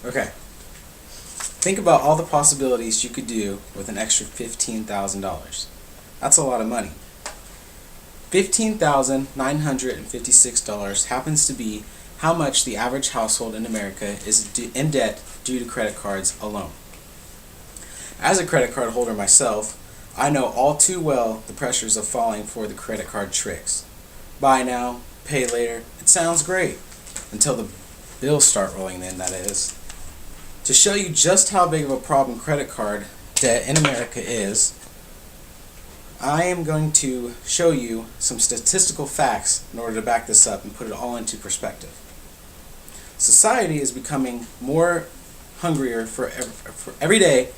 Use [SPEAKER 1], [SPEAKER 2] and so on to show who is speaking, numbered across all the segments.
[SPEAKER 1] Okay. Think about all the possibilities you could do with an extra $15,000. That's a lot of money. $15,956 happens to be how much the average household in America is in debt due to credit cards alone. As a credit card holder myself, I know all too well the pressures of falling for the credit card tricks. Buy now, pay later. It sounds great. Until the bills start rolling in, that is. To show you just how big of a problem credit card debt in America is, I am going to show you some statistical facts in order to back this up and put it all into perspective. Society is becoming more hungrier for every day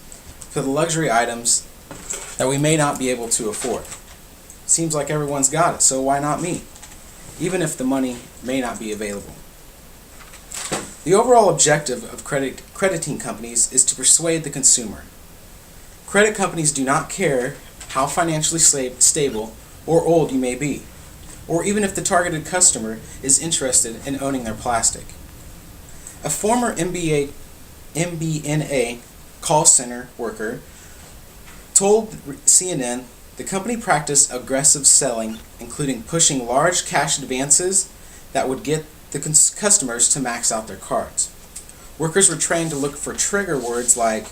[SPEAKER 1] for the luxury items that we may not be able to afford. Seems like everyone's got it, so why not me? Even if the money may not be available. The overall objective of crediting companies is to persuade the consumer. Credit companies do not care how financially stable or old you may be, or even if the targeted customer is interested in owning their plastic. A former MBNA call center worker told CNN the company practiced aggressive selling, including pushing large cash advances that would get the customers to max out their cards. Workers were trained to look for trigger words like,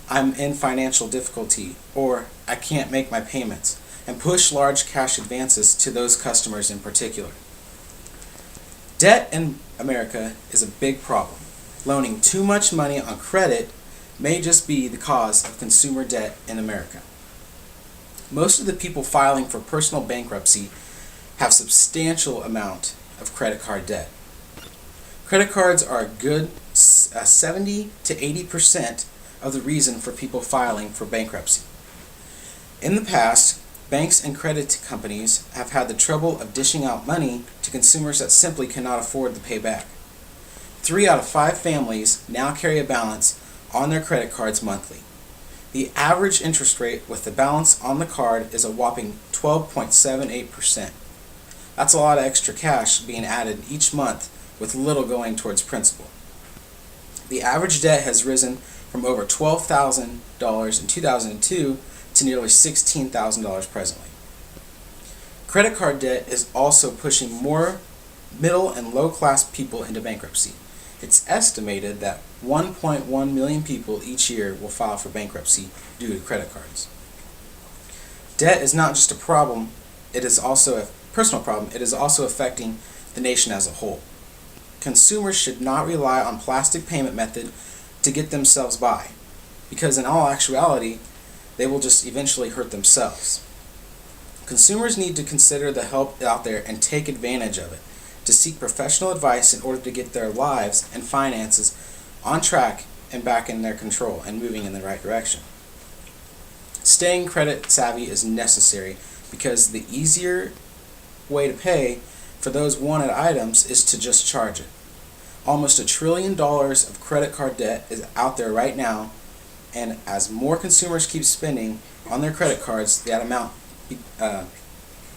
[SPEAKER 1] "I'm in financial difficulty," or "I can't make my payments," and push large cash advances to those customers in particular. Debt in America is a big problem. Loaning too much money on credit may just be the cause of consumer debt in America. Most of the people filing for personal bankruptcy have substantial amount of credit card debt. Credit cards are a good 70 to 80% of the reason for people filing for bankruptcy. In the past, banks and credit companies have had the trouble of dishing out money to consumers that simply cannot afford to pay back. 3 out of 5 families now carry a balance on their credit cards monthly. The average interest rate with the balance on the card is a whopping 12.78%. That's a lot of extra cash being added each month with little going towards principal. The average debt has risen from over $12,000 in 2002 to nearly $16,000 presently. Credit card debt is also pushing more middle and low class people into bankruptcy. It's estimated that 1.1 million people each year will file for bankruptcy due to credit cards. Debt is not just a problem, it is also a personal problem, it is also affecting the nation as a whole. Consumers should not rely on plastic payment method to get themselves by, because in all actuality, they will just eventually hurt themselves. Consumers need to consider the help out there and take advantage of it, to seek professional advice in order to get their lives and finances on track and back in their control and moving in the right direction. Staying credit savvy is necessary because the easier way to pay for those wanted items is to just charge it. Almost $1 trillion of credit card debt is out there right now, and as more consumers keep spending on their credit cards, that amount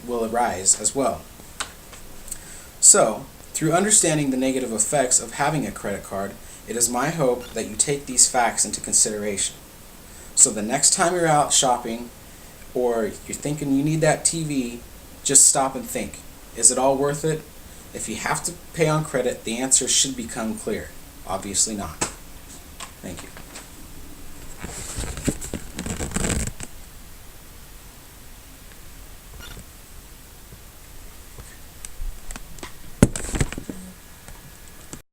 [SPEAKER 1] will rise as well. So, through understanding the negative effects of having a credit card, it is my hope that you take these facts into consideration. So the next time you're out shopping or you're thinking you need that TV, just stop and think, is it all worth it? If you have to pay on credit, the answer should become clear. Obviously not. Thank you.